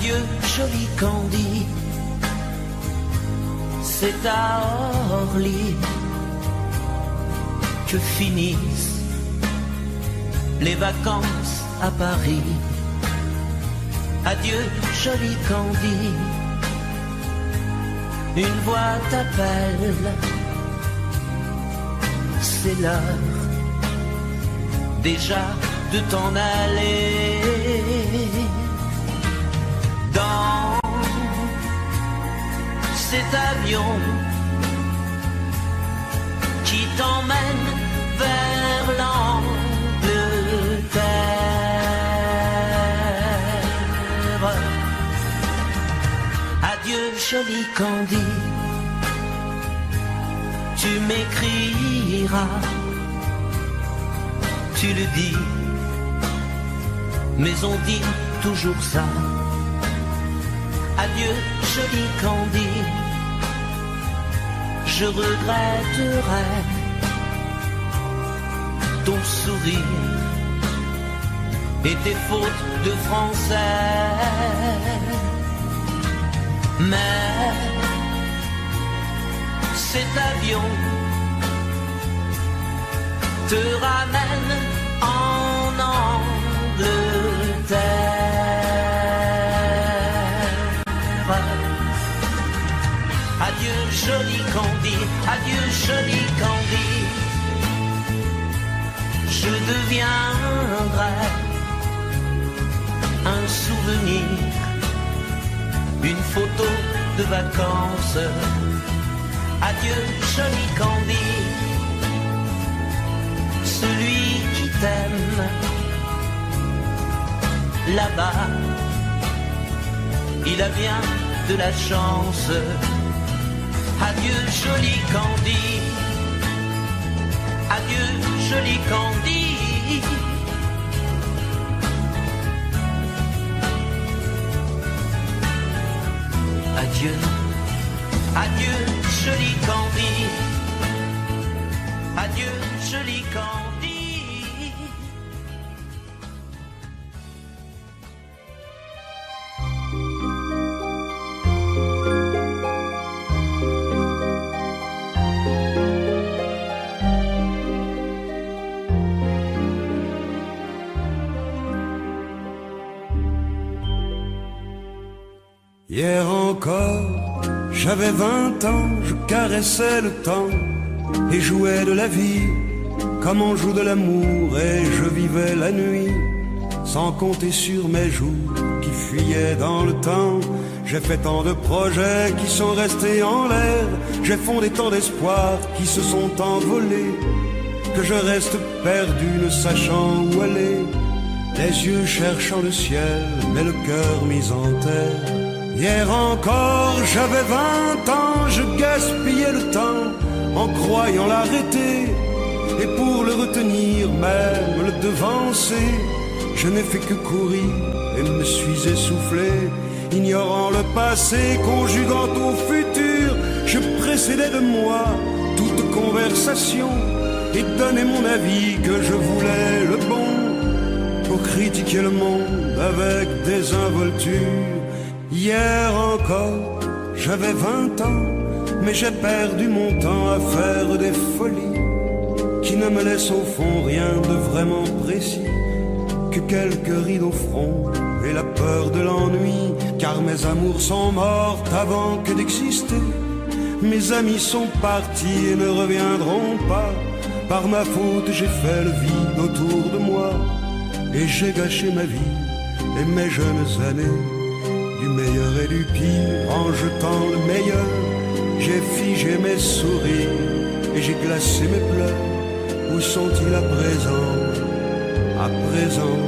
Adieu, joli Candy, c'est à Orly que finissent les vacances à Paris. Adieu, joli Candy, une voix t'appelle, c'est l'heure déjà de t'en aller. Dans cet avion qui t'emmène vers l'Angleterre. Adieu, joli Candy, tu m'écriras, tu le dis, mais on dit toujours ça. Adieu, joli Candy, je regretterai ton sourire et tes fautes de français. Mais cet avion te ramène en Angleterre. Adieu, joli Candy, adieu, joli Candy, je deviendrai un souvenir, une photo de vacances. Adieu, joli Candy, celui qui t'aime là-bas, il a bien de la chance. Adieu, joli Candy, adieu, joli Candy. Adieu, adieu, joli Candy, adieu, joli Candy. Hier encore, j'avais 20 ans, je caressais le temps et jouais de la vie comme on joue de l'amour, et je vivais la nuit sans compter sur mes jours qui fuyaient dans le temps. J'ai fait tant de projets qui sont restés en l'air, j'ai fondé tant d'espoirs qui se sont envolés, que je reste perdu ne sachant où aller, les yeux cherchant le ciel mais le cœur mis en terre. Hier encore, j'avais 20 ans, je gaspillais le temps en croyant l'arrêter, et pour le retenir, même le devancer, je n'ai fait que courir et me suis essoufflé. Ignorant le passé, conjuguant au futur, je précédais de moi toute conversation et donnais mon avis que je voulais le bon, pour critiquer le monde avec désinvolture. Hier encore, j'avais 20 ans, mais j'ai perdu mon temps à faire des folies qui ne me laissent au fond rien de vraiment précis, que quelques rides au front et la peur de l'ennui, car mes amours sont mortes avant que d'exister. Mes amis sont partis et ne reviendront pas. Par ma faute, j'ai fait le vide autour de moi, et j'ai gâché ma vie et mes jeunes années. Du meilleur et du pire, en jetant le meilleur, j'ai figé mes sourires et j'ai glacé mes pleurs. Où sont-ils à présent? À présent,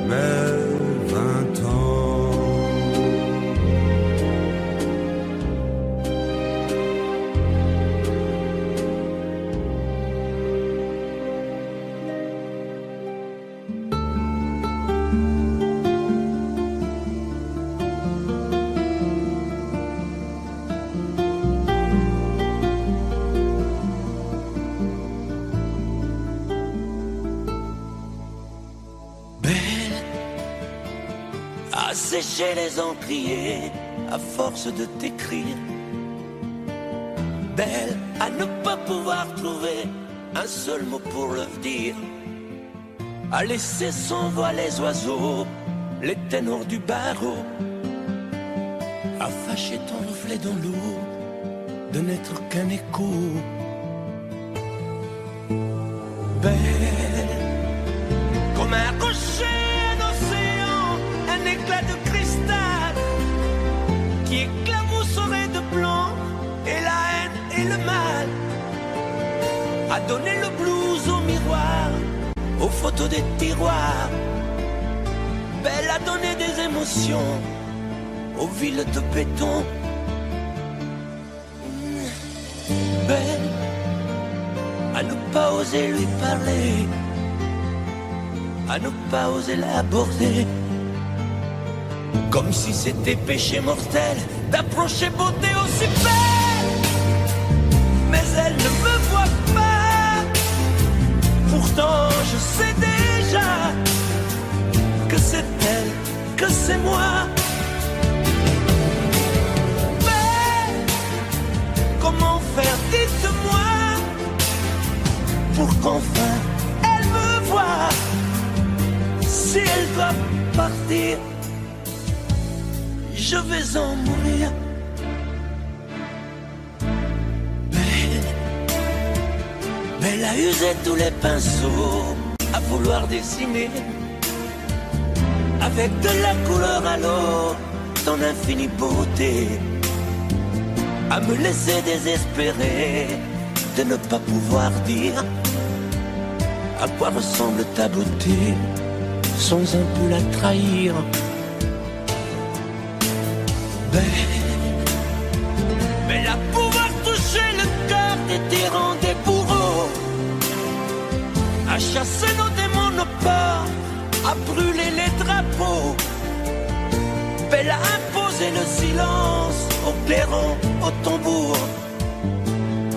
mes 20 ans. sécher les encriers à force de t'écrire. Belle à ne pas pouvoir trouver un seul mot pour le dire, à laisser sans voix les oiseaux, les ténors du barreau, à fâcher ton reflet dans l'eau, de n'être qu'un écho. Belle comme un rocher, un océan, un éclat de cristal qui éclabousserait de blanc et la haine et le mal, à donner le blues au miroir, aux photos des tiroirs. Belle à donner des émotions aux villes de béton. Belle à ne pas oser lui parler, à ne pas oser l'aborder, comme si c'était péché mortel d'approcher beauté aussi belle. Mais elle ne me voit pas, pourtant je sais déjà que c'est elle, que c'est moi. Mais comment faire, dites-moi, pour qu'enfin elle me voie. Si elle doit partir, je vais en mourir. Belle a usé tous les pinceaux à vouloir dessiner avec de la couleur à l'eau ton infinie beauté, à me laisser désespérer de ne pas pouvoir dire à quoi ressemble ta beauté sans un peu la trahir. Belle à pouvoir toucher le cœur des tyrans, des bourreaux, à chasser nos démons, nos peurs, à brûler les drapeaux. Belle à imposer le silence aux clairons, aux tambours,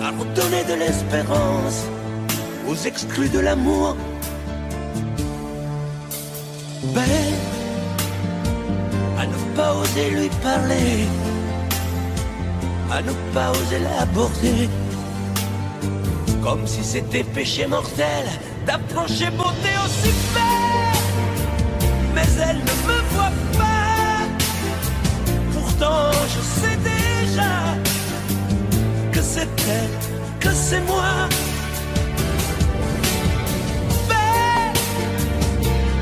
à redonner de l'espérance aux exclus de l'amour. Belle à ne pas oser lui parler, à ne pas oser l'aborder, comme si c'était péché mortel d'approcher beauté aussi belle. Mais elle ne me voit pas, pourtant je sais déjà que c'est elle, que c'est moi. Belle,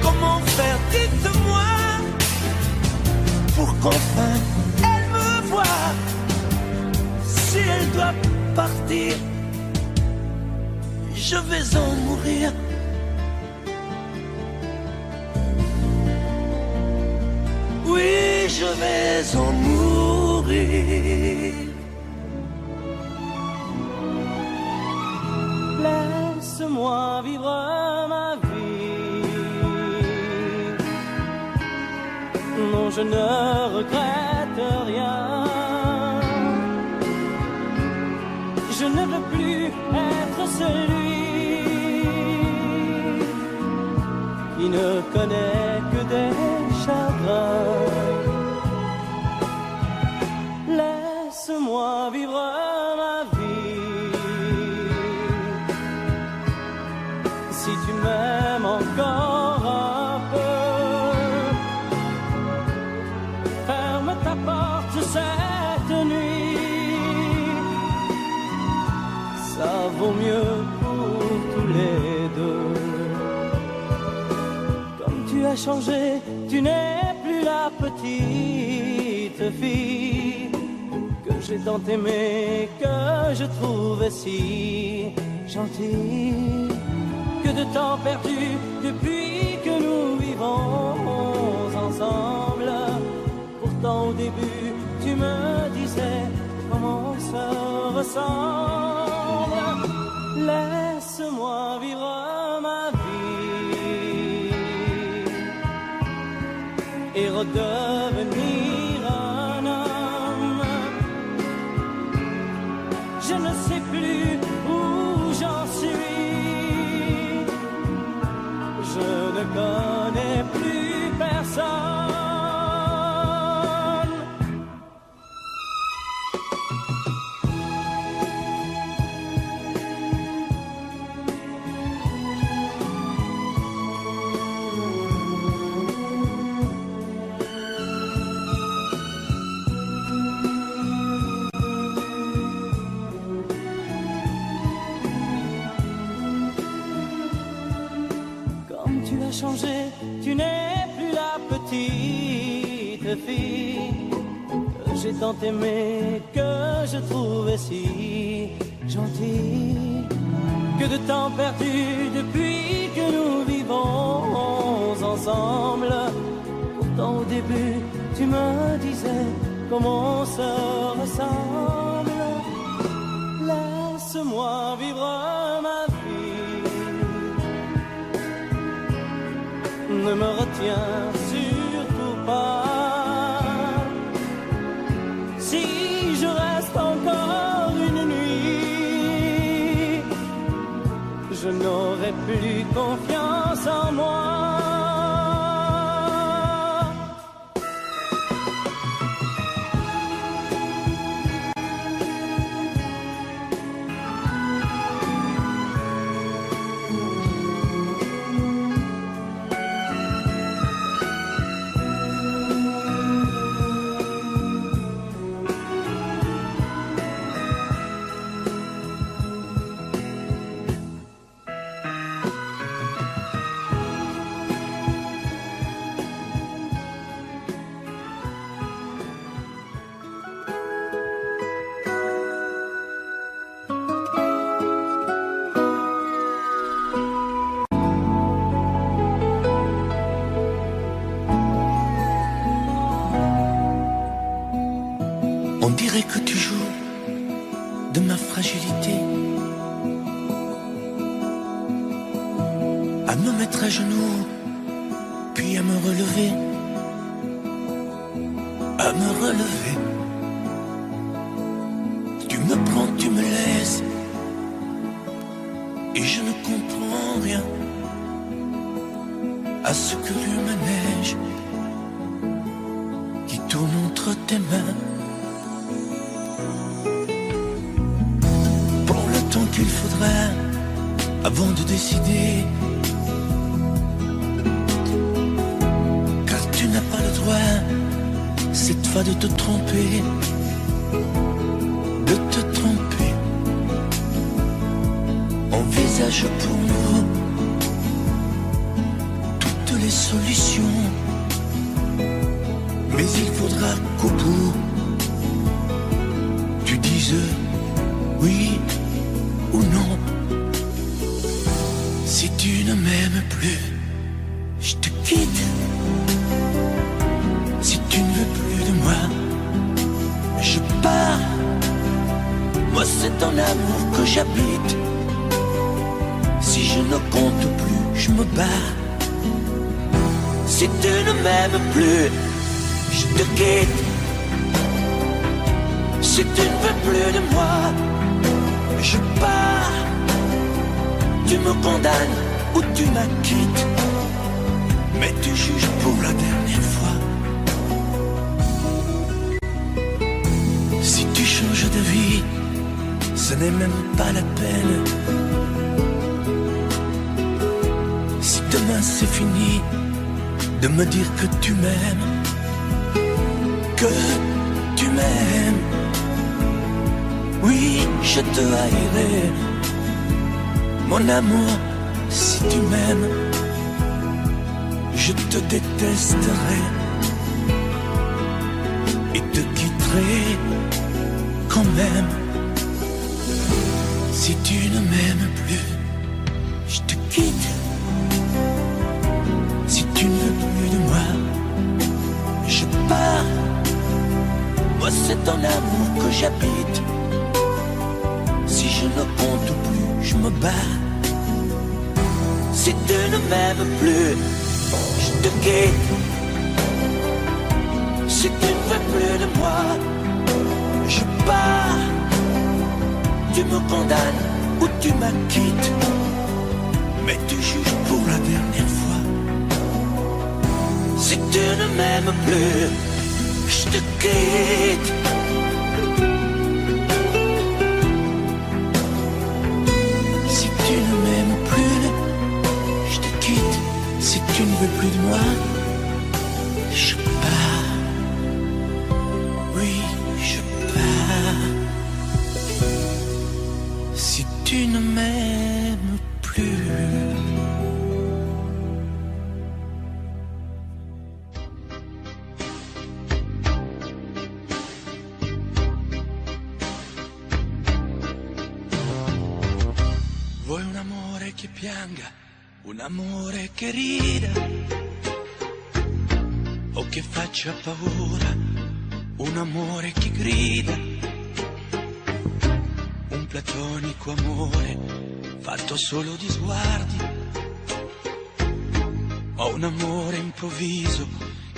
comment faire, dites-moi, pour qu'enfin elle me voie. Si elle doit partir, je vais en mourir. Oui, je vais en mourir. Laisse-moi vivre ma vie. Non, je ne regrette rien. Je ne veux plus être celui qui ne connaît que des chagrins. Laisse-moi vivre ma vie. Si tu m'aimes encore un peu, ferme ta porte cette nuit. Ça vaut mieux pour tous les deux. Comme tu as changé, tu n'es plus la petite fille que j'ai tant aimée, que je trouvais si gentille. Que de temps perdu depuis que nous vivons ensemble. Pourtant au début tu me disais comment on se ressemble. Laisse-moi vivre ma vie et redevenir un homme. Je ne sais plus où j'en suis. Je ne connais plus personne. tu n'es plus la petite fille que j'ai tant aimée, que je trouvais si gentille. Que de temps perdu depuis que nous vivons ensemble. Pourtant au début tu me disais comment on se ressemble. Laisse-moi vivre ma vie, ne me retiens surtout pas. Si je reste encore une nuit, je n'aurai plus confiance en moi. On dirait que tu joues de ma fragilité, à me mettre à genoux, puis à me relever, à me relever. Tu me prends, tu me laisses, et je ne comprends rien à ce que le manège qui tourne entre tes mains. Qu'il faudra avant de décider, car tu n'as pas le droit cette fois de te tromper, de te tromper. Envisage pour nous toutes les solutions, mais il faudra qu'au bout tu dises oui ou non. Si tu ne m'aimes plus, je te quitte. Si tu ne veux plus de moi, je pars. Moi c'est ton amour que j'habite. Si je ne compte plus, je me barre. Si tu ne m'aimes plus, je te quitte. Si tu ne veux plus de moi, je pars. Tu me condamnes ou tu m'acquittes, mais tu juges pour la dernière fois. Si tu changes de vie, ce n'est même pas la peine. Si demain c'est fini de me dire que tu m'aimes, que tu m'aimes, oui, je te haïrai, mon amour, si tu m'aimes, je te détesterai et te quitterai quand même. Si tu ne m'aimes plus, je te quitte. Si tu ne veux plus de moi, je pars. Moi c'est ton amour que j'habite. Si je ne compte plus, je me bats. Si tu ne m'aimes plus, je te quitte. Si tu ne veux plus de moi, je pars. Tu me condamnes ou tu m'acquittes, mais tu juges pour la dernière fois. Si tu ne m'aimes plus, je te quitte. Si tu ne m'aimes plus, je te quitte. Si tu ne veux plus de moi, je pars. Oui, je pars. Si tu ne m'aimes plus. pianga, un amore che rida o che faccia paura, un amore che grida, un platonico amore fatto solo di sguardi, o un amore improvviso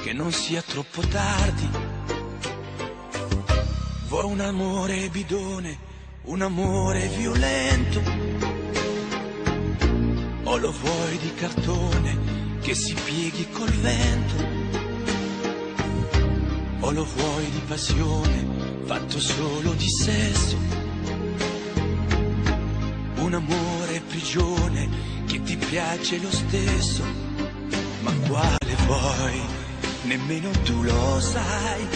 che non sia troppo tardi. Vuoi un amore bidone, un amore violento, o lo vuoi di cartone che si pieghi col vento, o lo vuoi di passione fatto solo di sesso, un amore prigione che ti piace lo stesso. Ma quale vuoi? Nemmeno tu lo sai.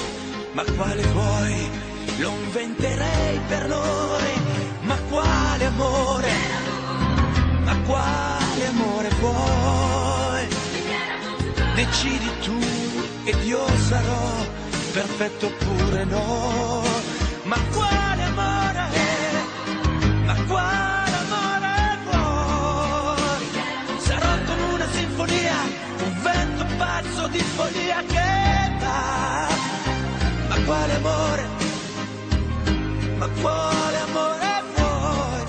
Ma quale vuoi? Lo inventerei per noi. Ma quale amore? Ma quale amore vuoi? Decidi tu ed io sarò perfetto oppure no. Ma quale amore? Ma quale amore vuoi? Sarò come una sinfonia, un vento pazzo di follia che va. Ma quale amore? Ma quale amore vuoi?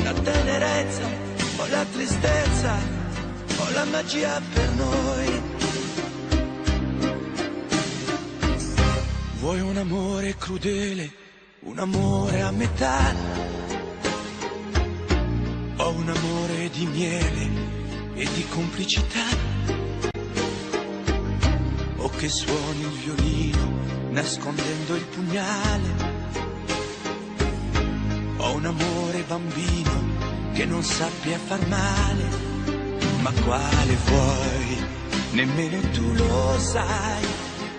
La tenerezza o la tristezza o la magia per noi? Vuoi un amore crudele, un amore a metà, o un amore di miele e di complicità, o che suoni il violino nascondendo il pugnale, o un amore bambino che non sappia far male. Ma quale vuoi? Nemmeno tu lo sai.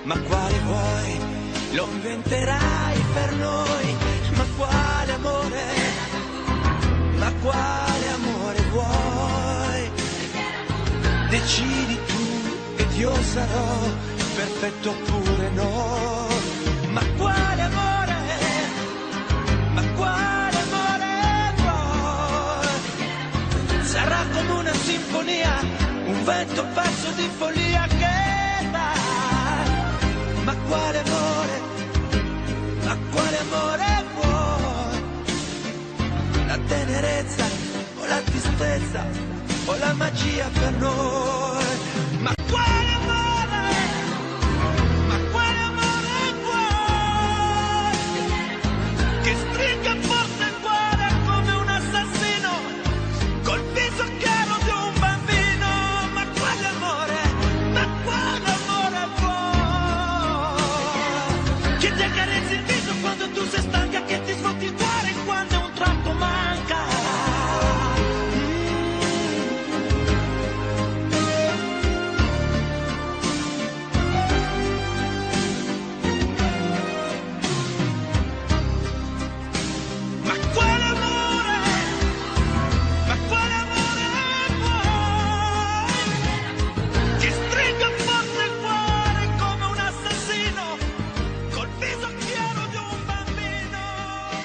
Ma quale vuoi? Lo inventerai per noi. Ma quale amore? Ma quale amore vuoi? Decidi tu ed io sarò perfetto oppure no. Ma quale amore? Ma quale amore vuoi? Sarà come una sinfonia, un vento pazzo di follia che va. Ma quale amore? Ma quale amore vuoi? La tenerezza o la tristezza o la magia per noi? Ma quale amore? Ma quale amore vuoi? Che stringa forte il cuore come un assassino col viso chiaro di un bambino. Ma quale amore? Ma quale amore vuoi? Che ti accarezzi il viso quando tu sei stanca, che ti sfotti il cuore quando un tratto manca. Ma quale amore? Ma quale amore vuoi? Che stringa forte il cuore come un assassino col viso chiaro di un bambino.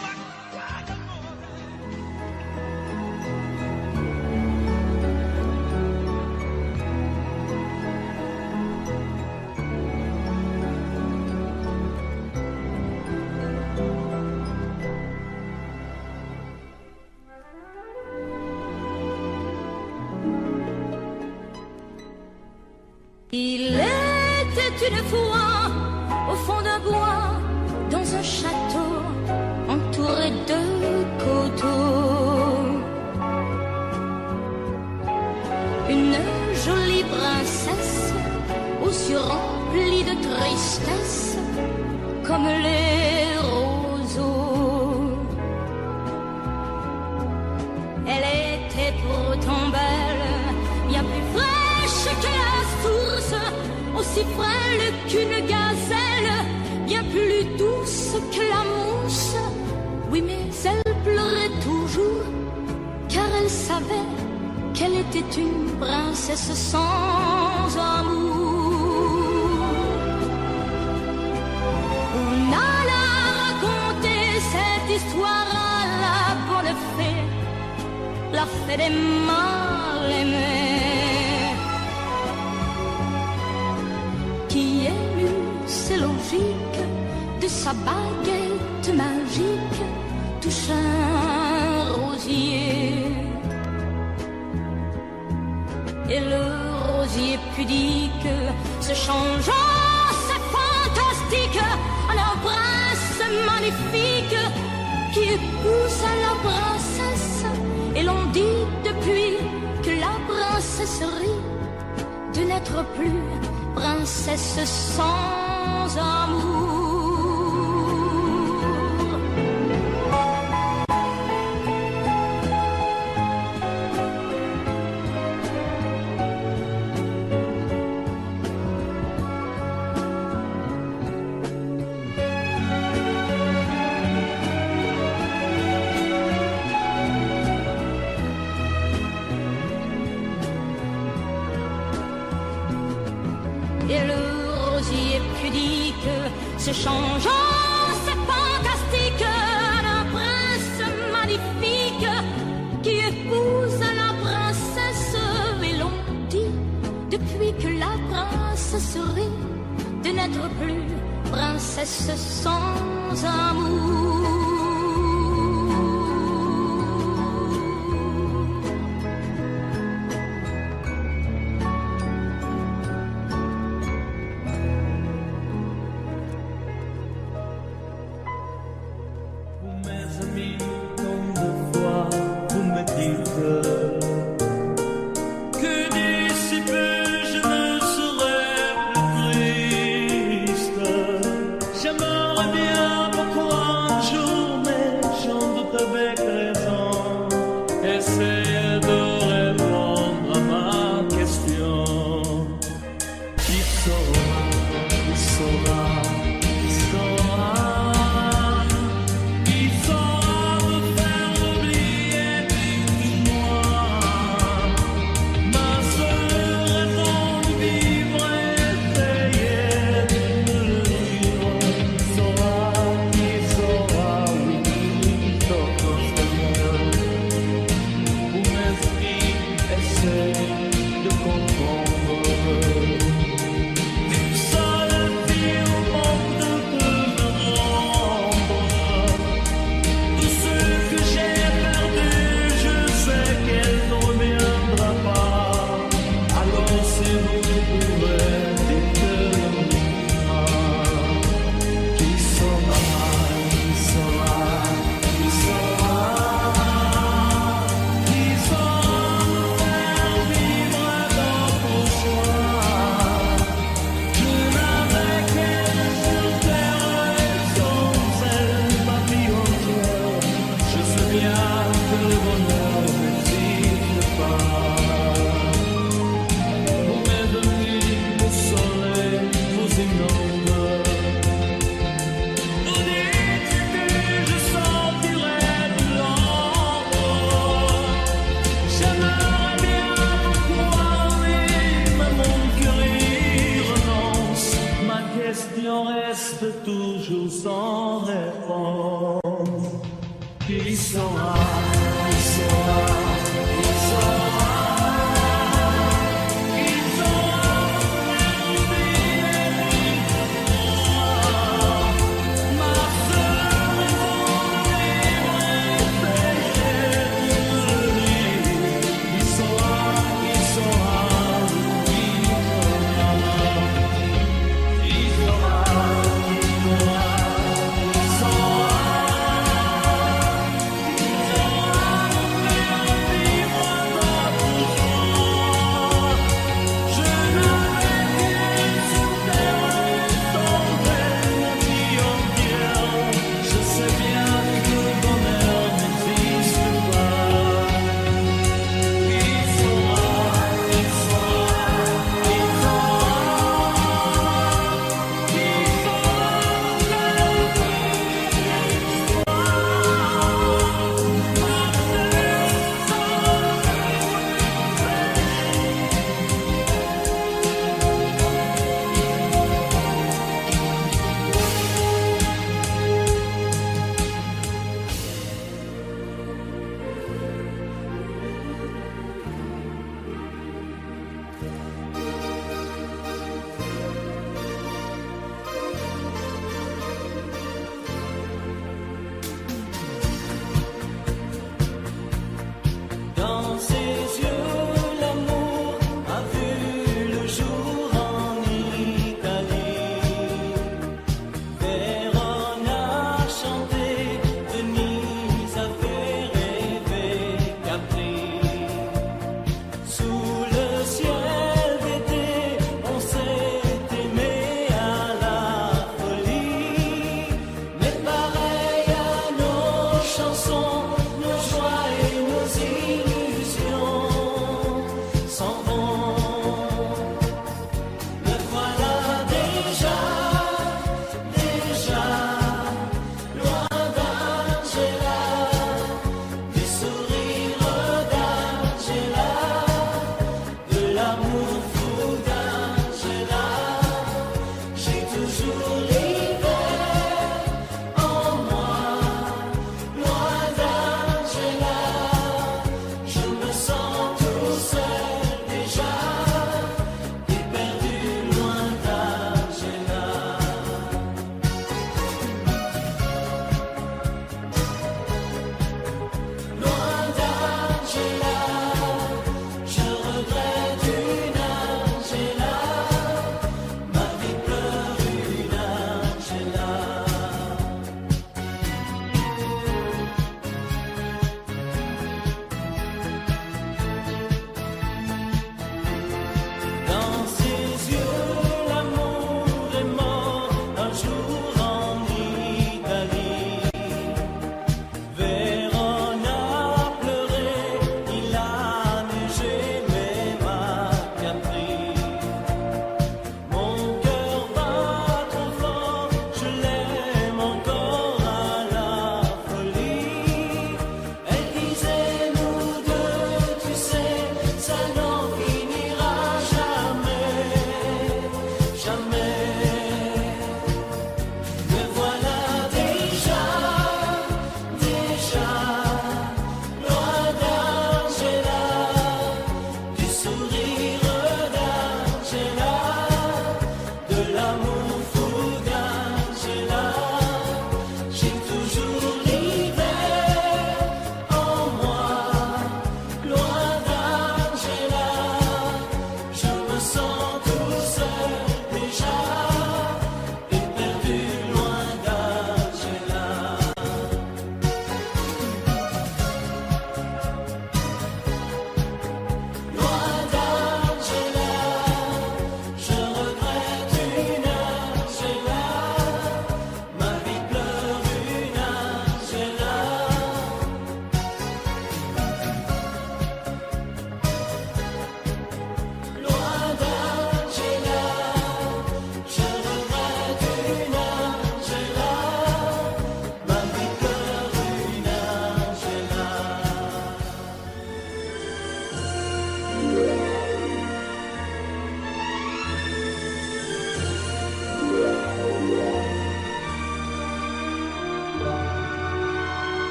Ma quale amore? Il était une fois au fond d'un bois, dans un château entouré de coteaux, une jolie princesse aux yeux remplis de tristesse comme les roseaux. Elle était pourtant belle, bien plus fraîche que la source, aussi frêle qu'une gazelle, bien plus douce que la mousse. Oui, mais elle pleurait toujours, car elle savait qu'elle était une princesse sans amour. On alla raconter cette histoire à la bonne fée, la fait des mal aimés. Qui ému, c'est logique, de sa baguette magique touche un rosier. Et le rosier pudique se changeant, c'est fantastique, en un prince magnifique qui épouse la princesse. Et l'on dit depuis que la princesse rit de n'être plus princesse sans amour. Et le rosier pudique se changeant, c'est fantastique, un prince magnifique qui épouse la princesse. Et l'on dit depuis que la princesse rit de n'être plus princesse sans amour.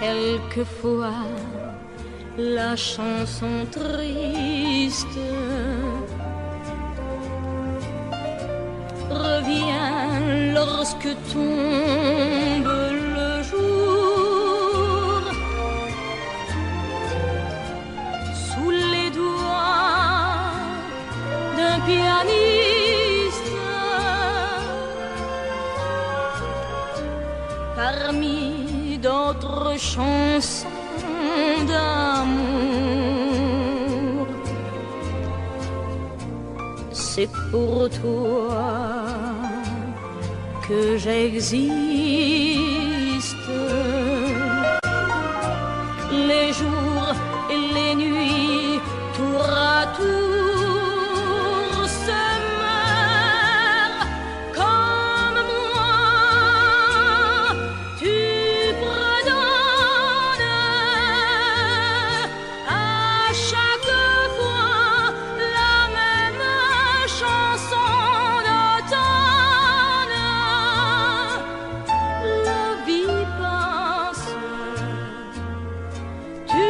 Quelquefois, la chanson triste revient lorsque tombe le jour sous les doigts d'un pianiste. Parmi d'autres chansons d'amour, c'est pour toi que j'existe. Les jours et les nuits, tour à tour, se meurent comme moi. Tu redonnes à chaque fois la même chanson d'automne. La vie passe, tu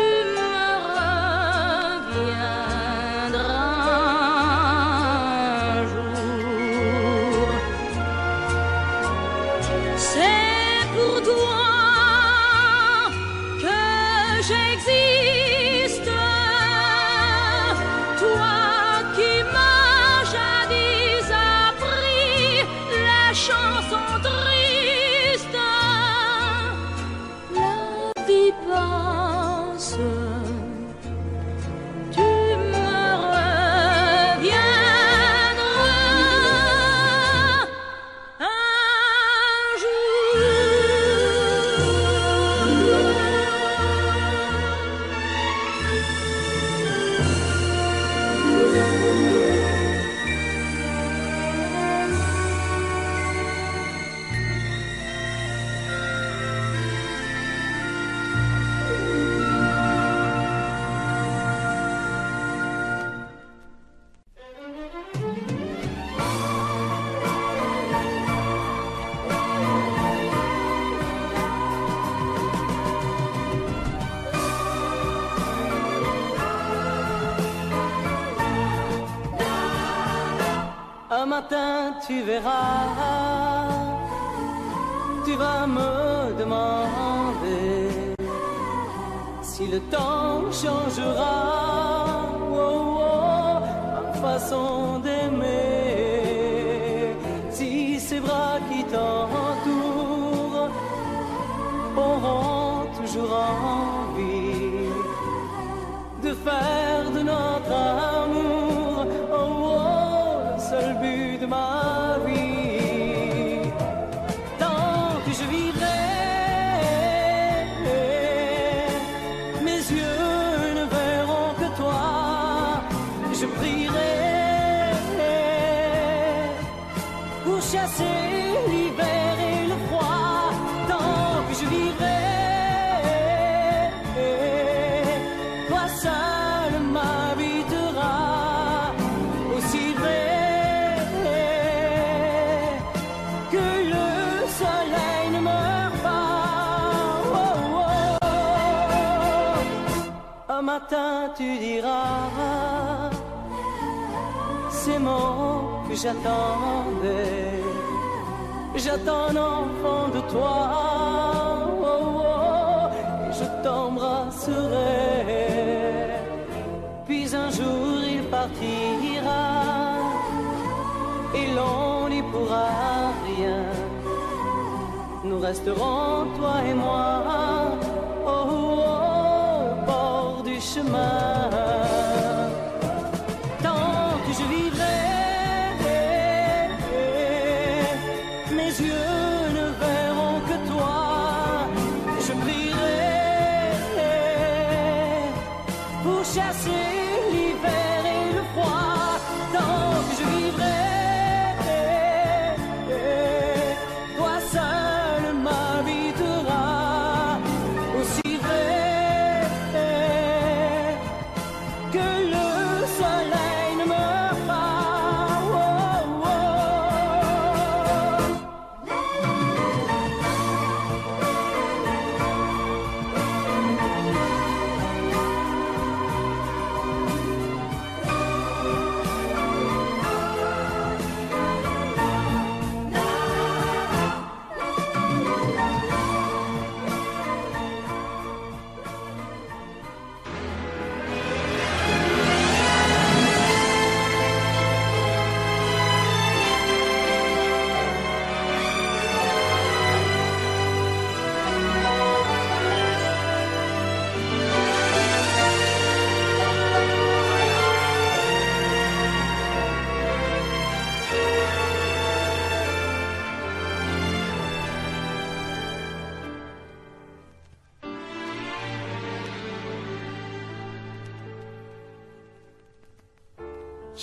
chanson triste. La vie passe, tu me reviendras un jour. Un matin tu verras, tu vas me demander si le temps changera ma façon d'aimer, si ces bras qui t'entourent auront toujours envie de faire de notre amour le seul but de ma vie. Tant que je vivrai, mes yeux ne verront que toi. Je prierai pour chasser l'hiver et le froid. Tant que je vivrai, toi seul m'habiteras. Aussi vrai que le soleil ne meurt pas. Un matin tu diras ces mots que j'attendais. J'attends un enfant de toi, et je t'embrasserai. Puis un jour il partira, et l'on n'y pourra rien. Nous resterons, toi et moi, au bord du chemin. Tant que je vivrai, mes yeux ne verront que toi. Je prierai pour chasser l'hiver et le froid. Tant que je vivrai, toi seul m'habiteras. Aussi vrai que le soleil ne meurt pas.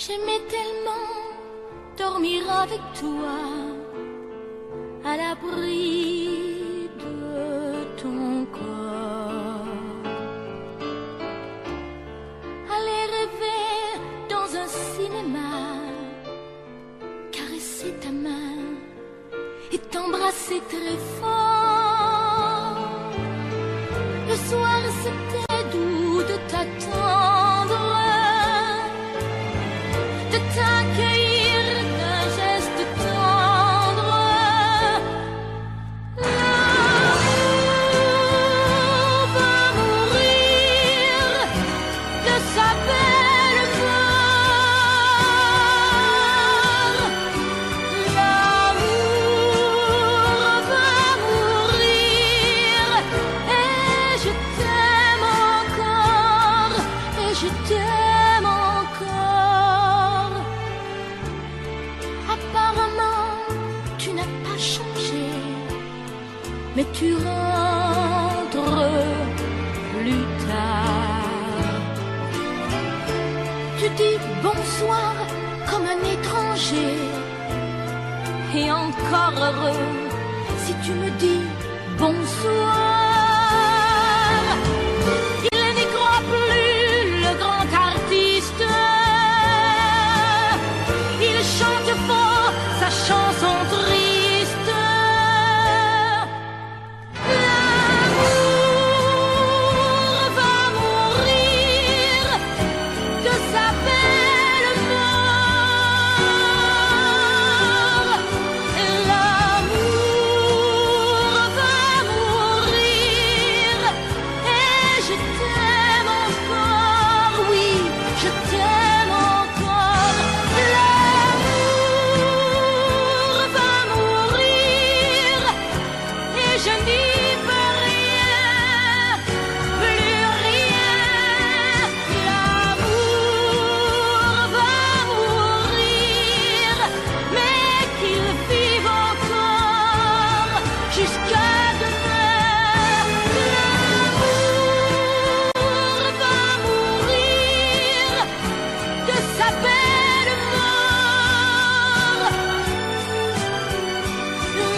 J'aimais tellement dormir avec toi, à l'abri de ton corps. Aller rêver dans un cinéma, caresser ta main et t'embrasser très fort. Le soir c'était doux de t'attendre, de t'accueillir d'un geste tendre. L'amour va mourir de sa belle mort. L'amour mais tu rentres plus tard. Tu dis bonsoir comme un étranger, et encore heureux si tu me dis bonsoir. Il n'y croit plus, le grand artiste. Il chante fort sa chanson triste. L'amour va mourir, que sa belle mort. L'amour va mourir, et je t'aime encore, oui, je t'aime encore. L'amour va mourir, et je n'y peux rien, plus rien. L'amour va mourir, mais qu'il vive encore jusqu'à demain. L'amour va mourir, de sa belle mort.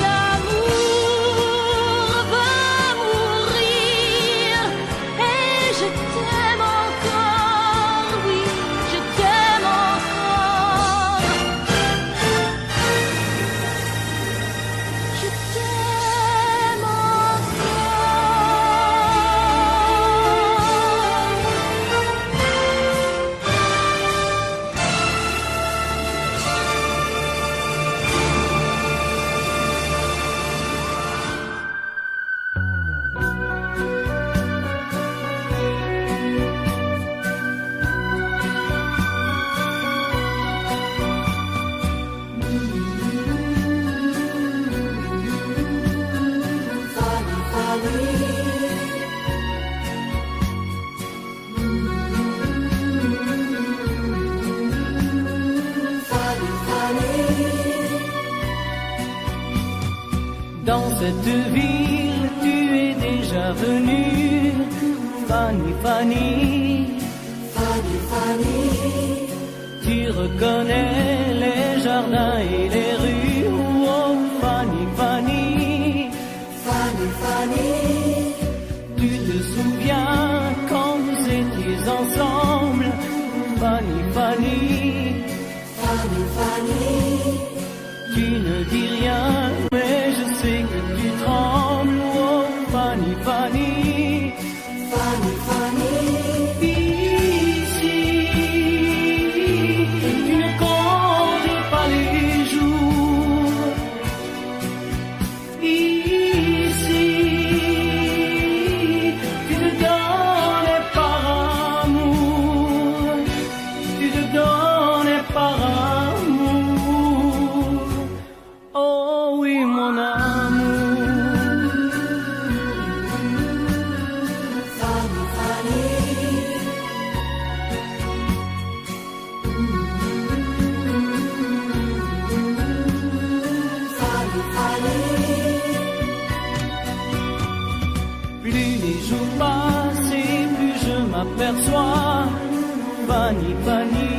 L'amour va mourir, et je t'aime encore, oui, je t'aime encore. Je t'aime Dans cette ville, tu es déjà venue, Fanny, Fanny. Fanny, Fanny, Tu reconnais les jardins et les rues, oh Fanny, Fanny. Fanny, Fanny, Tu te souviens quand vous étiez ensemble, Fanny, Fanny. Fanny, Fanny, Tu ne dis rien, mais je sais que tu trembles, oh Fanny, Fanny. Fanny, Fanny, Ici, tu ne comptes pas les jours. Ici, tu te donnes par amour. Tu te donnes par amour. Oh oui, mon amour. Fanny, Fanny, Fanny, Fanny, Plus les jours passent et plus je m'aperçois, Fanny, Fanny,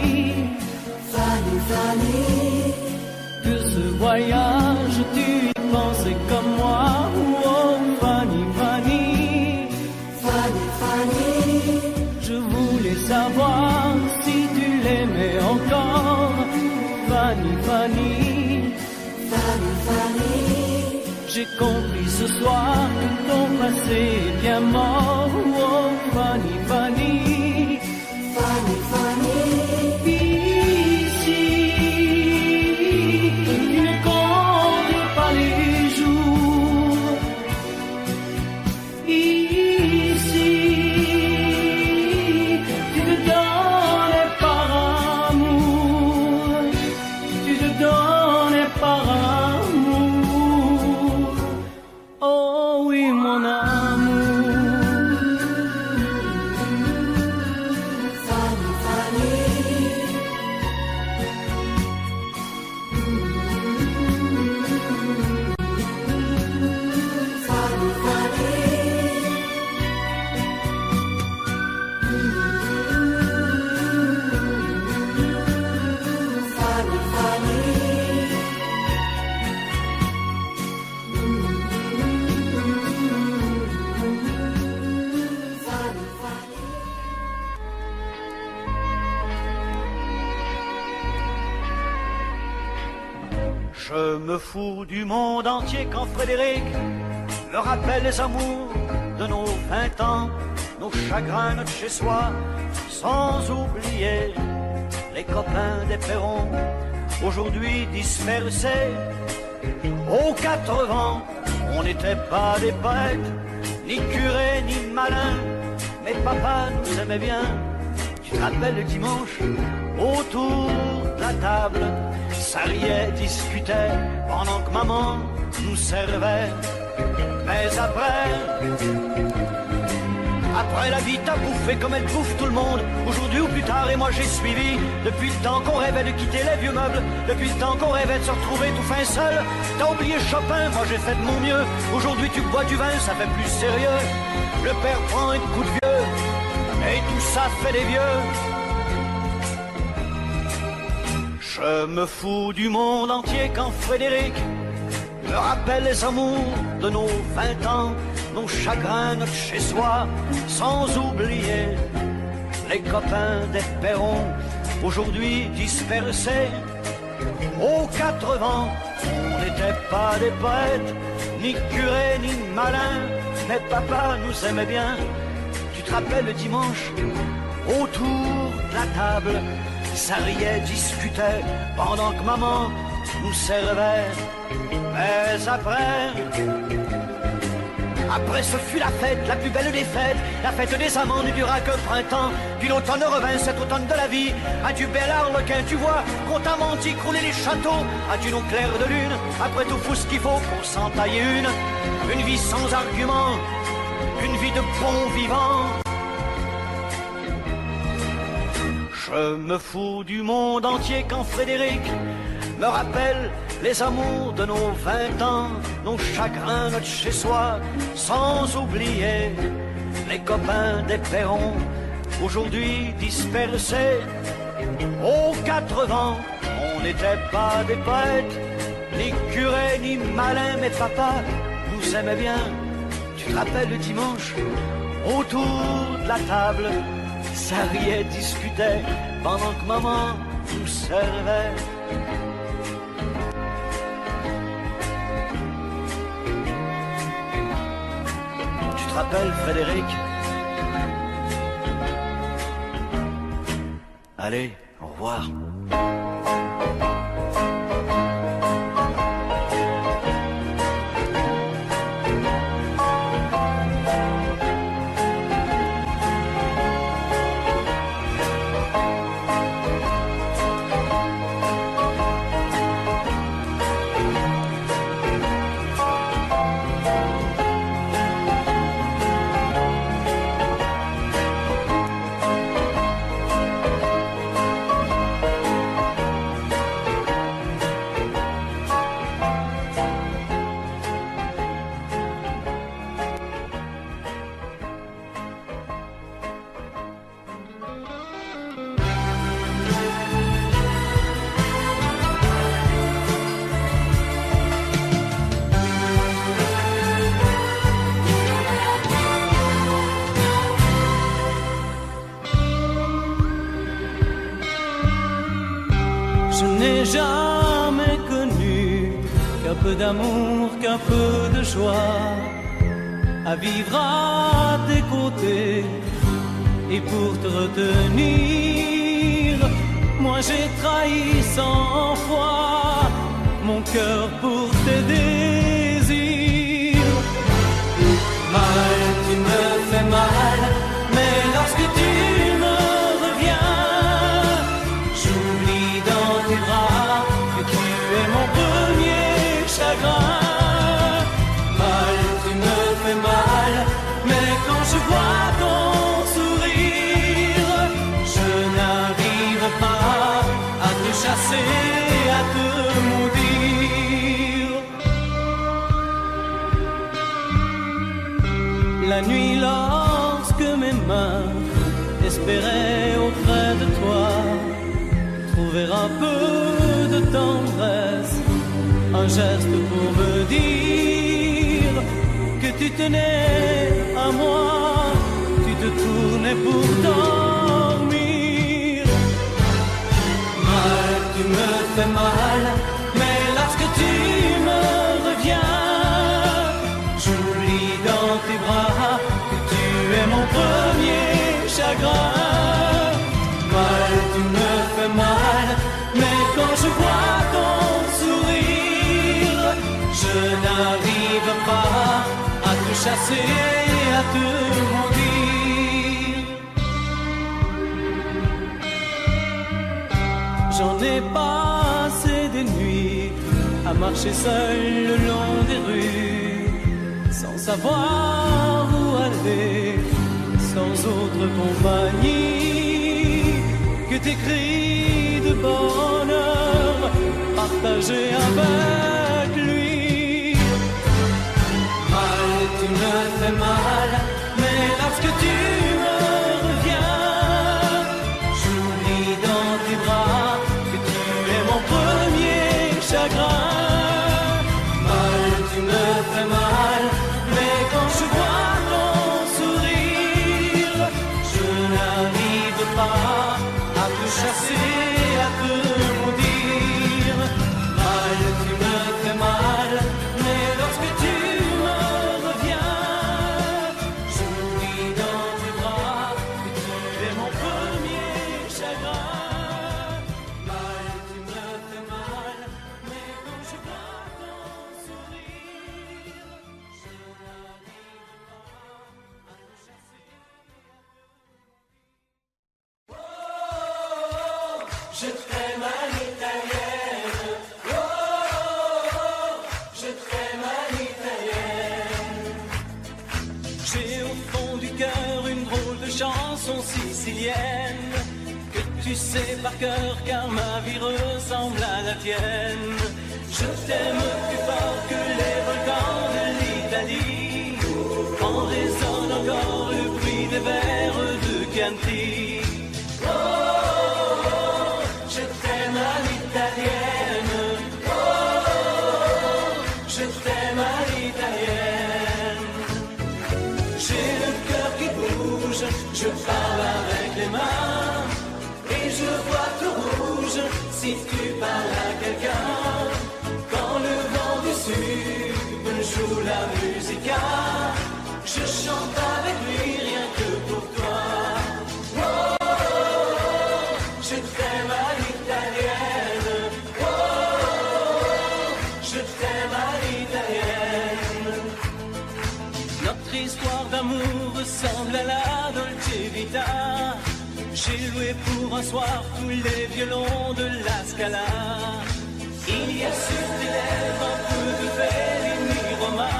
Fanny, Fanny, que ce voyage tu y pensais comme moi, oh Fanny, Fanny. Fanny, Fanny, Je voulais savoir si tu l'aimais encore, Fanny, Fanny. Fanny, Fanny, J'ai compris ce soir que ton passé est bien mort, oh Fanny, Fanny. Fanny, Fanny, Ici, tu ne comptes pas les jours. Ici, tu te donnes par amour. Tu te donnes par amour. Oh oui, mon amour. Je me fous du monde entier quand Frédéric me rappelle les amours de nos 20 ans, nos chagrins, notre chez-soi, sans oublier les copains des Perrons, aujourd'hui dispersés aux 4 vents. On n'était pas des poètes, ni curés, ni malins, mais papa nous aimait bien. Tu te rappelles le dimanche, autour de la table, ça riait, discutait, pendant que maman nous servait. Mais après la vie t'a bouffé comme elle bouffe tout le monde, aujourd'hui ou plus tard, et moi j'ai suivi. Depuis le temps qu'on rêvait de quitter les vieux meubles, depuis le temps qu'on rêvait de se retrouver tout fin seul. T'as oublié Chopin, moi j'ai fait de mon mieux. Aujourd'hui tu bois du vin, ça fait plus sérieux. Le père prend un coup de vieux, et tout ça fait des vieux. Je me fous du monde entier quand Frédéric me rappelle les amours de nos 20 ans, nos chagrins, notre chez-soi, sans oublier les copains des Perrons, aujourd'hui dispersés aux 4 vents. On n'était pas des poètes, ni curés, ni malins, mais papa nous aimait bien. Tu te rappelles le dimanche, autour de la table, ça riait, discutait, pendant que maman nous servait. Mais après ce fut la fête, la plus belle des fêtes. La fête des amants ne dura que printemps. Puis l'automne revint, cet automne de la vie. Adieu bel arlequin, tu vois, qu'on t'a menti, crouler les châteaux. Adieu nos clairs de lune, après tout faut ce qu'il faut pour s'en tailler une vie sans argument, une vie de bon vivant. Je me fous du monde entier quand Frédéric me rappelle les amours de nos 20 ans, nos chagrins, notre chez-soi, sans oublier les copains des Perrons, aujourd'hui dispersés aux 4 vents. On n'était pas des poètes, ni curés, ni malins, mais papa nous aimait bien. Tu te rappelles le dimanche, autour de la table, ça riait, discutait, pendant que maman nous servait. Tu te rappelles, Frédéric? Allez, au revoir. Je n'ai jamais connu qu'un peu d'amour, qu'un peu de joie, à vivre à tes côtés et pour te retenir. Moi j'ai trahi 100 fois mon cœur pour tes désirs. Mal, tu me fais mal, mais lorsque tu me reviens, j'oublie dans tes bras que tu es mon premier chagrin. Mal, tu me fais mal, mais quand je vois ton sourire, je n'arrive pas à te chasser, à te maudire. La nuit, lorsque mes mains espéraient auprès de toi trouver un peu de tendresse, un geste pour me dire que tu tenais à moi, tu te tournais pour dormir. Mal, tu me fais mal, mais lorsque tu n'arrive pas à te chasser, à te maudire. J'en ai passé des nuits à marcher seul le long des rues, sans savoir où aller, sans autre compagnie que tes cris de bonheur partagés avec lui. Mal, tu me fais mal, mais lorsque tu me reviens, j'oublie dans tes bras que tu es mon premier chagrin. Mal, tu me fais mal, mais quand je vois ton sourire, je n'arrive pas à te chasser, à te maudire. Mal, tu me fais mal, mais lorsque tu me reviens, j'oublie dans tes bras que tu es mon premier chagrin. Mal, tu me fais mal, mais quand je vois ton sourire, je n'arrive pas à te chasser. Je t'aime à l'italienne, oh, je t'aime à l'italienne. J'ai au fond du cœur une drôle de chanson sicilienne que tu sais par cœur car ma vie ressemble à la tienne. Je t'aime plus fort que les volcans de l'Italie, en résonne encore le bruit des vers de Chianti. Je t'aime à l'italienne, oh, je t'aime à l'italienne. J'ai le cœur qui bouge, je parle avec les mains, et je vois tout rouge si tu parles à quelqu'un. Quand le vent du sud me joue la musica, je chante avec lui rien que pour toi. Je t'aime à l'italienne, oh, je t'aime à l'italienne. Notre histoire d'amour ressemble à la Dolce Vita. J'ai loué pour un soir tous les violons de la Scala. Il y a sur tes lèvres un peu de Fellini Roma,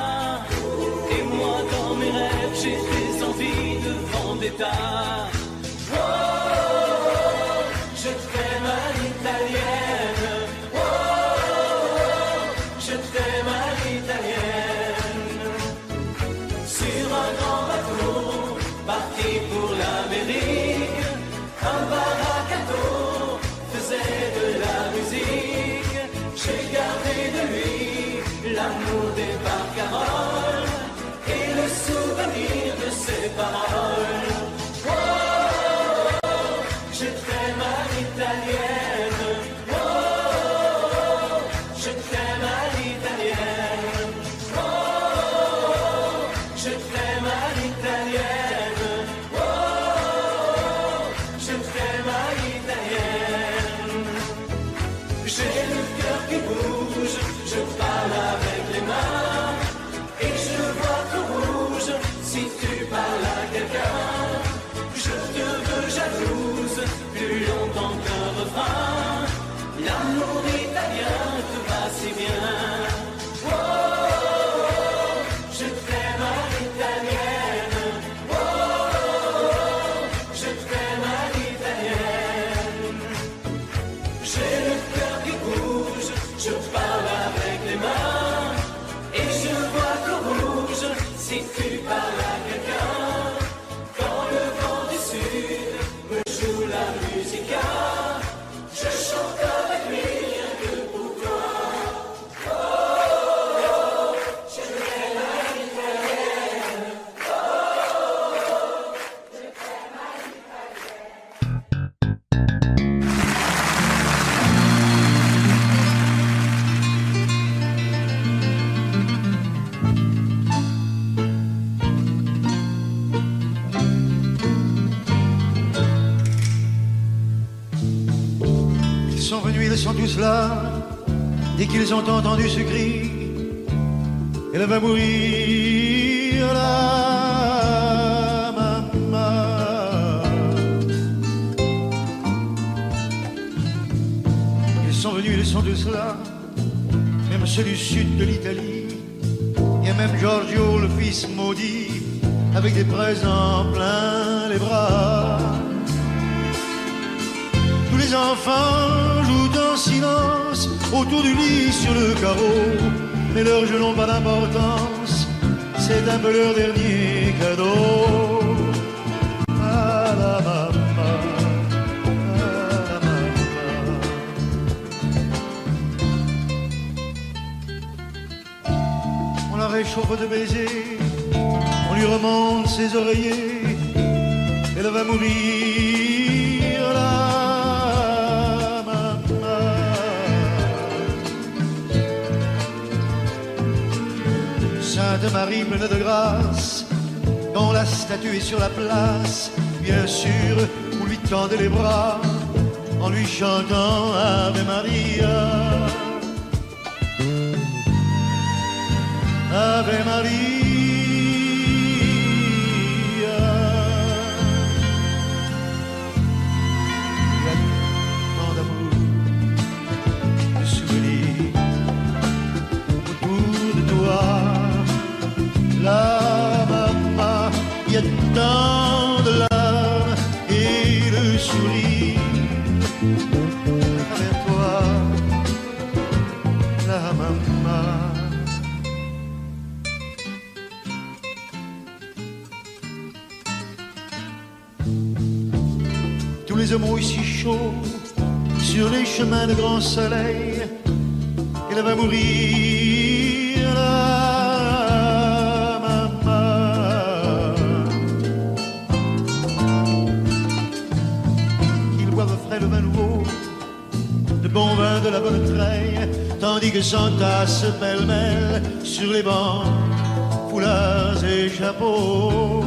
et moi dans mes rêves j'ai des envies de vendetta. Je t'aime à l'italienne, oh, je t'aime à l'italienne. Sur un grand bateau, parti pour l'Amérique, un baracato faisait de la musique. J'ai gardé de lui l'amour des barcaroles et le souvenir de ses paroles. Je t'aime à l'italienne, oh, je t'aime à l'italienne, oh, je t'aime à l'italienne, oh, je t'aime à l'italienne. J'ai le cœur qui bouge, je parle avec les mains, et je vois tout rouge si tu parles à quelqu'un. Je te veux jalouse, plus longtemps qu'un refrain. L'amour italien te va si bien. Oh, je t'aime à l'italienne. Oh, je t'aime à l'italienne. J'ai le cœur qui bouge, je parle avec les mains, et je vois tout rouge si tu parles à quelqu'un. Quand le vent du sud me joue la musica, je chante avec lui rien que pour toi. Oh, je t'aime à l'italienne. Oh, je t'aime à Ils sont venus, ils sont tous là. Dès qu'ils ont entendu ce cri, elle va mourir la maman. Ils sont venus, ils sont tous là, même ceux du sud de l'Italie. Il y a même Giorgio, le fils maudit, avec des présents plein les bras. Tous les enfants jouent en silence autour du lit sur le carreau, mais leurs jeux n'ont pas d'importance, c'est un peu leur dernier cadeau. À la maman, à la maman. On la réchauffe de baisers, on lui remonte ses oreillers, elle va mourir là. Sainte Marie pleine de grâce, quand la statue est sur la place, bien sûr, vous lui tendez les bras en lui chantant Ave Maria. Ave Maria. Il y a tant d'amour, de souvenirs autour de toi. La maman, il y a tant de larmes et le sourire à travers toi, la maman. Tous les hommes ici chauds sur les chemins de grand soleil, elle va mourir là. Le vin nouveau, de bon vin de la bonne treille, tandis que s'entassent pêle-mêle sur les bancs, foulards et chapeaux.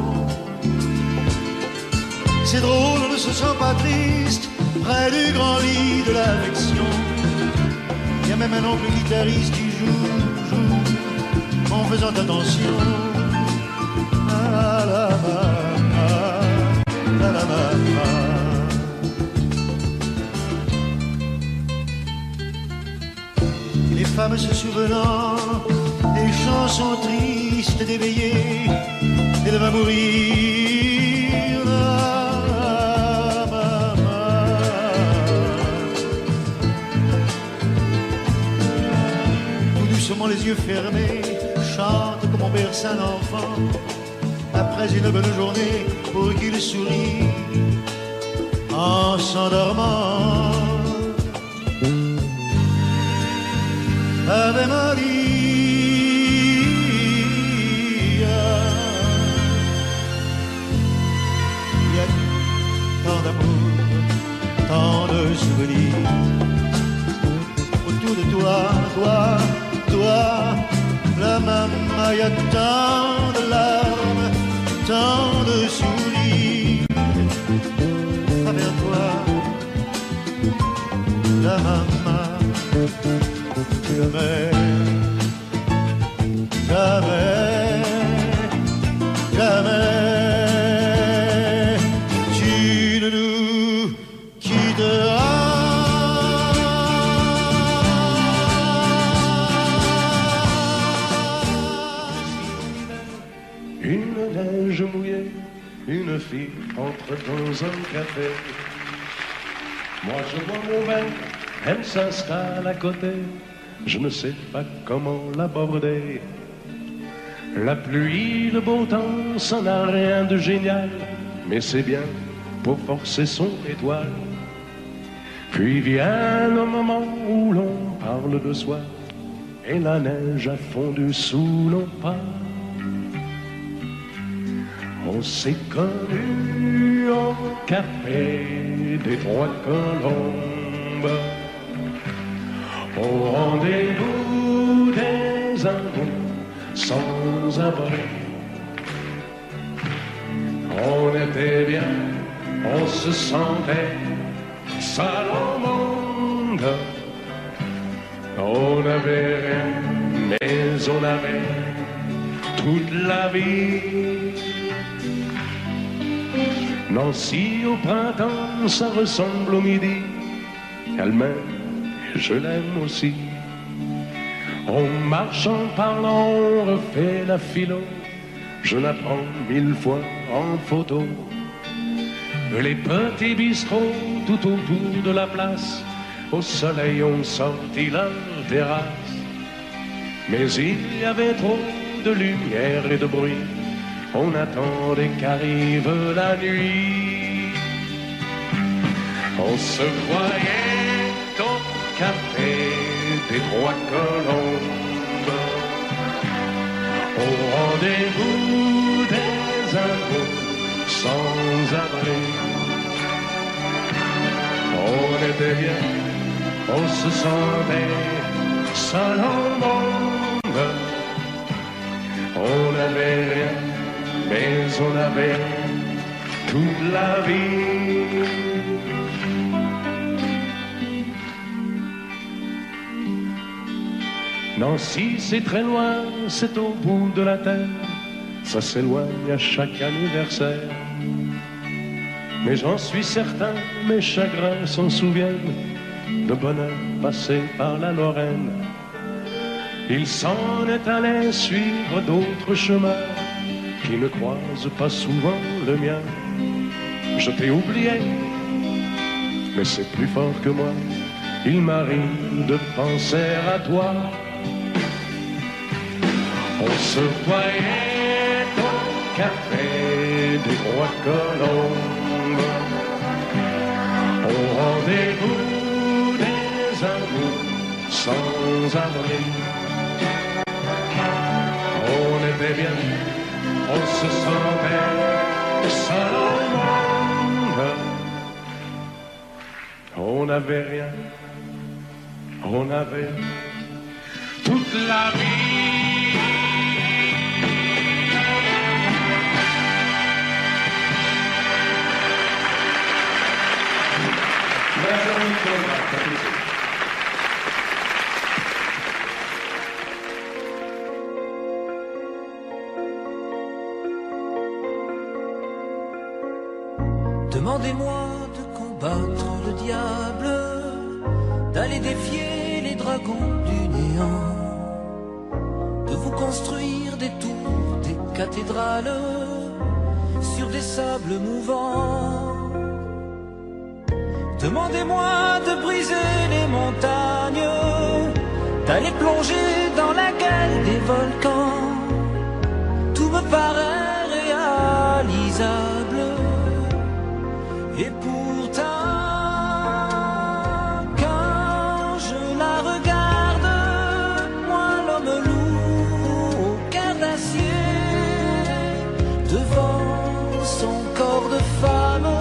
C'est drôle, on ne se sent pas triste près du grand lit de l'affection. Il y a même un oncle guitariste qui joue en faisant attention à la maman, à la maman. Les femmes se souvenant des chansons tristes d'éveillé, elle va mourir la maman. Tout doucement les yeux fermés, chante comme on berce un enfant, après une bonne journée pour qu'il sourit en s'endormant. Ave Maria, il y a tant d'amour, tant de souvenirs autour de toi, la maman, il y a tant de larmes, tant de sourires à travers toi, la maman. Jamais, jamais, jamais, tu ne nous quitteras. Une neige mouillée, une fille entre dans un café. Moi je bois mon verre, elle s'installe à côté. Je ne sais pas comment l'aborder. La pluie, le beau temps, ça n'a rien de génial, mais c'est bien pour forcer son étoile. Puis vient le moment où l'on parle de soi, et la neige a fondu sous nos pas. On s'est connus au café des Trois Colombes, au rendez-vous des amours sans abri. On était bien, on se sentait seul au monde. On n'avait rien mais on avait toute la vie. Nancy au printemps, ça ressemble au midi. Elle m'aime, je l'aime aussi. On marche en parlant, on refait la philo. Je la prends 1000 fois en photo. Les petits bistrots tout autour de la place, au soleil on sortit la terrasse. Mais il y avait trop de lumière et de bruit, on attendait qu'arrive la nuit. On se croyait au café des Trois Colombes, au rendez-vous des amours sans abri. On était bien, on se sentait seul au monde. On n'avait rien, mais on avait toute la vie. Nancy, c'est très loin, c'est au bout de la terre. Ça s'éloigne à chaque anniversaire. Mais j'en suis certain, mes chagrins s'en souviennent, de bonheur passé par la Lorraine. Il s'en est allé suivre d'autres chemins qui ne croisent pas souvent le mien. Je t'ai oublié, mais c'est plus fort que moi. Il m'arrive de penser à toi. On se voyait au café des Trois Colombes, au rendez-vous des amours sans abri. On était bien, on se sentait seul au monde. On n'avait rien, on avait toute la vie. Demandez-moi de combattre le diable, d'aller défier les dragons du néant, de vous construire des tours, des cathédrales sur des sables mouvants. Demandez-moi de briser les montagnes, d'aller plonger dans la gueule des volcans. Tout me paraît réalisable. Et pourtant, quand je la regarde, moi l'homme loup au cœur d'acier, devant son corps de femme,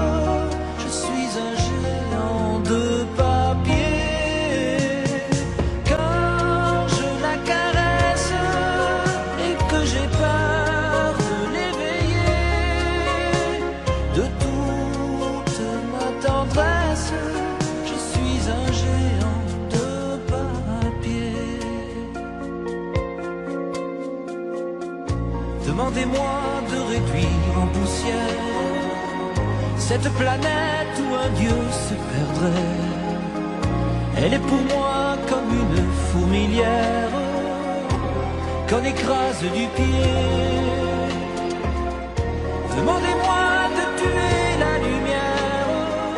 je suis un géant de papier. Quand je la caresse et que j'ai peur de l'éveiller, de toute ma tendresse, je suis un géant de papier. Demandez-moi de réduire en poussière cette planète où un dieu se perdrait. Elle est pour moi comme une fourmilière qu'on écrase du pied. Demandez-moi de tuer la lumière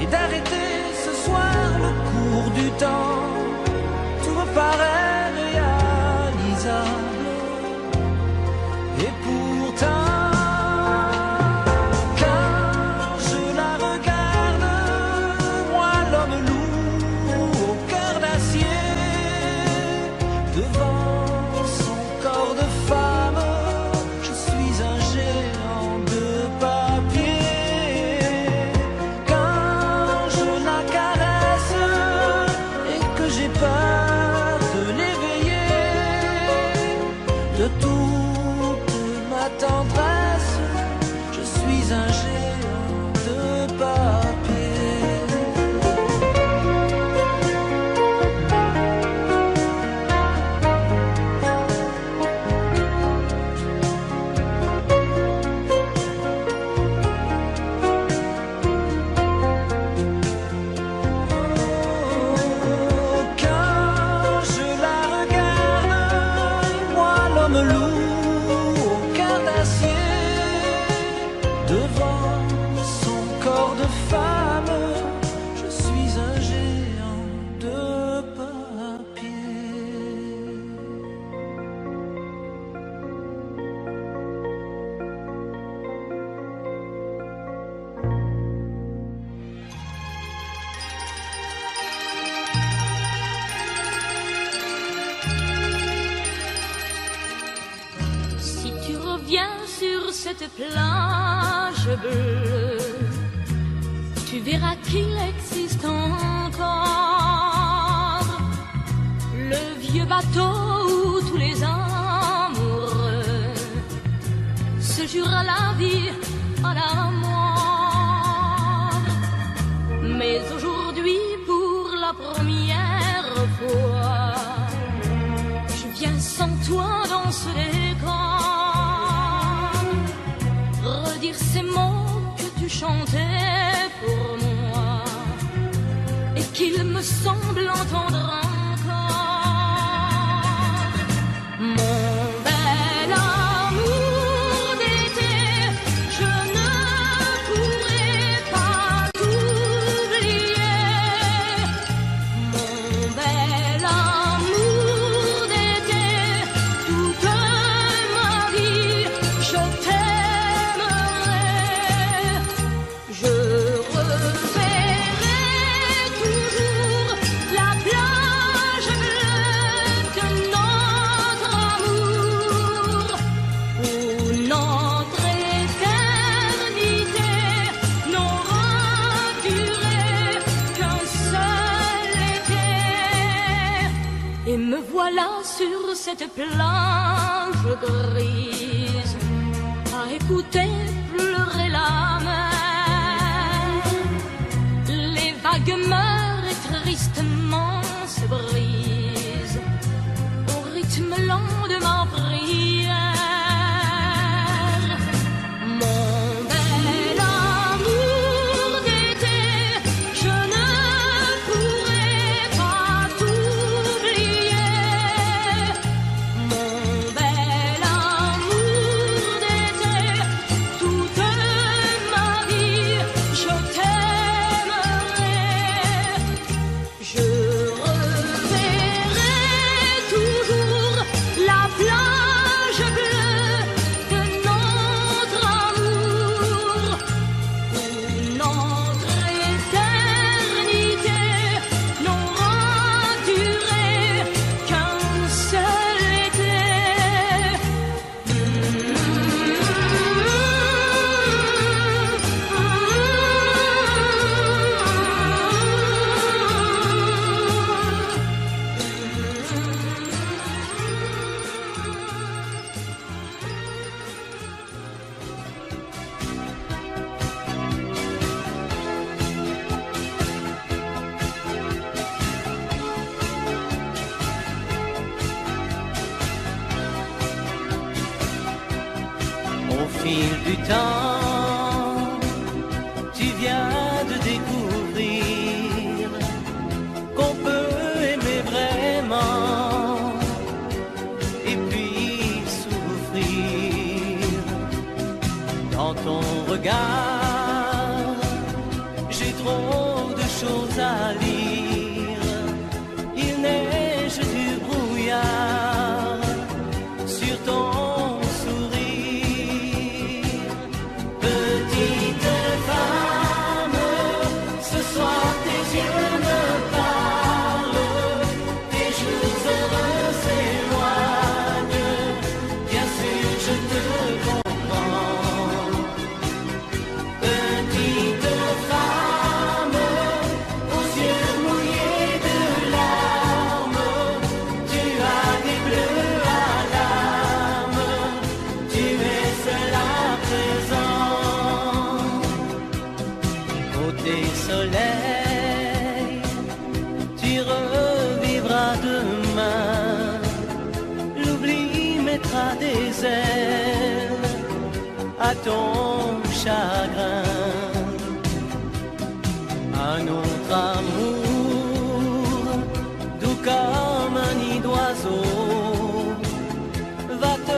et d'arrêter ce soir le cours du temps. Tout me paraît réalisable. Et pourtant, quand je la regarde, moi l'homme loup au cœur d'acier, devant son corps de femme, je suis un géant de papier. Quand je la caresse et que j'ai peur de l'éveiller, de toute ma tendresse, je suis un géant de papier. me loue au cœur d'acier. Devant son corps de femme, je suis un géant de papier. Si tu reviens sur cette plage bleue, tu verras qu'il existe encore le vieux bateau où tous les amoureux se jurent la vie à la mort. Mais aujourd'hui, pour la première fois, je viens sans toi dans ce décor, redire ces mots que tu chantais pour moi et qu'il me semble entendre encore. Mon bel amour d'été, je ne pourrai pas t'oublier. Mon bel amour d'été, toute ma vie, je t'aimerai. Je reverrai toujours la plage bleue de notre amour, où notre éternité n'aura duré qu'un seul été. Et me voilà sur cette plage grise, à écouter pleurer la mer. Les vagues meurent et tristement se brisent au rythme lent de ma prière. Mon bel amour d'été, je ne pourrai pas t'oublier. Mon bel amour d'été, toute ma vie, je t'aimerai. Je reverrai toujours la plage bleue de notre amour, où notre éternité n'aura duré qu'un seul été. Au fil du temps, tu viens de découvrir qu'on peut aimer vraiment et puis souffrir. Dans ton regard, j'ai trop de choses à lire. Il neige du brouillard sur ton sourire. Petite femme, ce soir tes yeux me parlent, tes jours heureux s'éloignent. Bien sûr, je te comprends. Petite femme, aux yeux mouillés de larmes, tu as des bleus à l'âme, tu es seule à présent. Côté soleil, tu revivras demain, l'oubli mettra des ailes à ton chagrin. Un autre amour, doux comme un nid d'oiseau, va te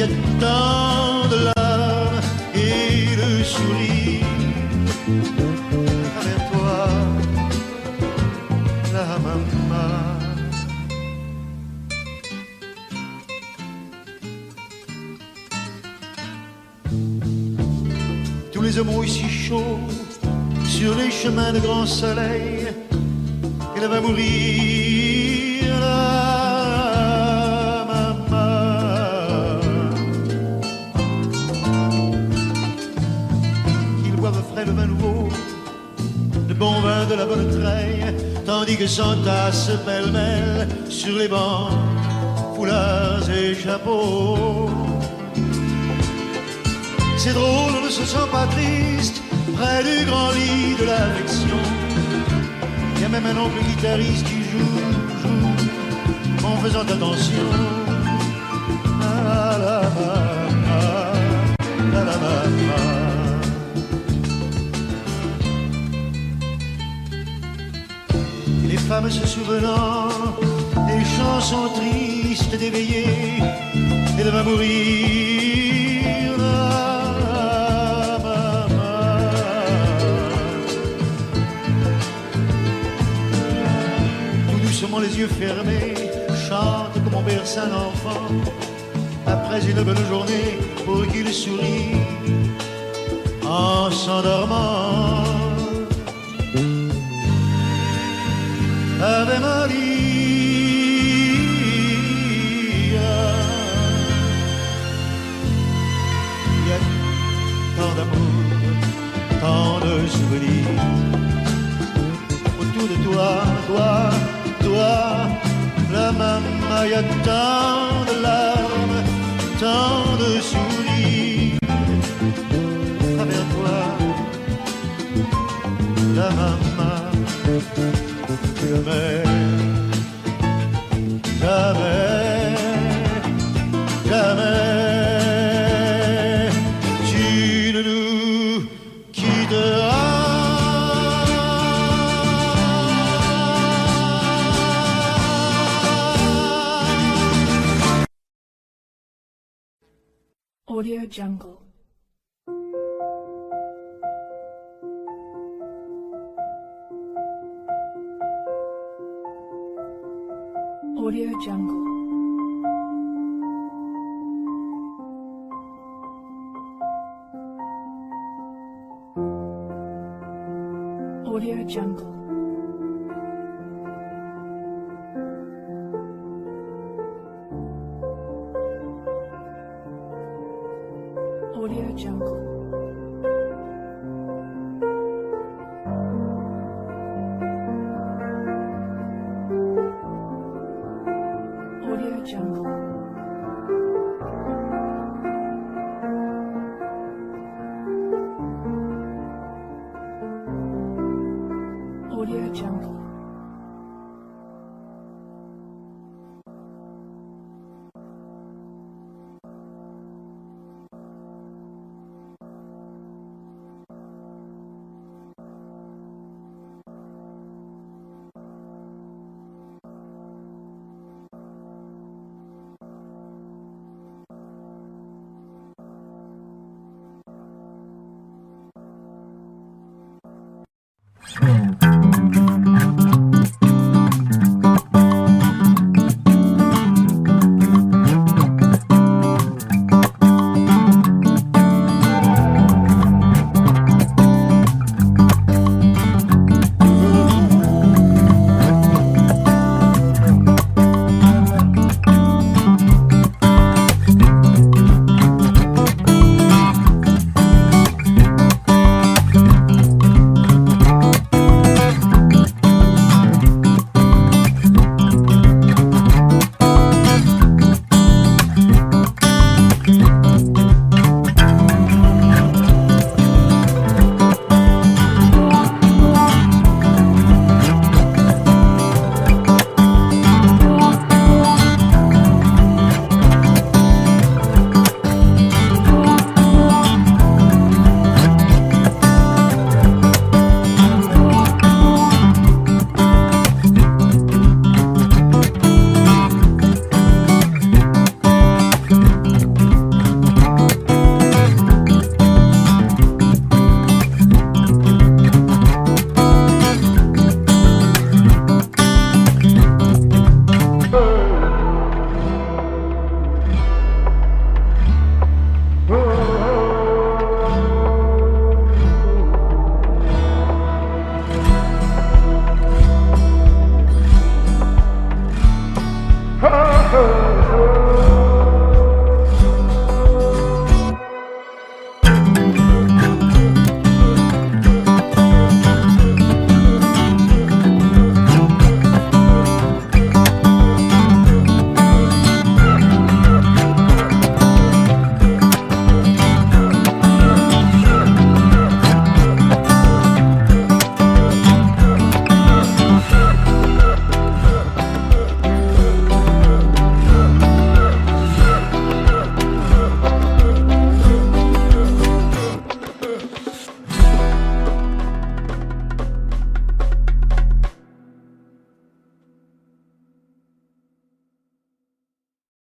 y a tant de larmes et de sourires. Avec toi, la maman. Tous les hommes ici chauds sur les chemins de grand soleil, elle va mourir, la maman. Qu'ils boivent frais le vin nouveau, le bon vin de la bonne treille, tandis que s'entassent pêle-mêle sur les bancs foulards et chapeaux. C'est drôle, on ne se sent pas triste près du grand lit de l'affection. Il y a même un oncle guitariste qui joue en faisant attention à la maman, à la maman. Et les femmes se souvenant des chansons tristes d'éveillés, elle va mourir, la maman. Tout doucement les yeux fermés, chante comme on berce un enfant après une bonne journée pour qu'il sourie en s'endormant. Ave Maria, il y a tant d'amour, tant de souvenirs autour de toi, toi, la maman. Il y a tant de larmes, tant de sourires à travers toi, la maman. Jamais, jamais, jamais, tu ne nous quitteras. Audio Jungle. Audio Jungle. Audio Jungle. Audio Jungle. Audio Jungle. Audio Jungle. Mm.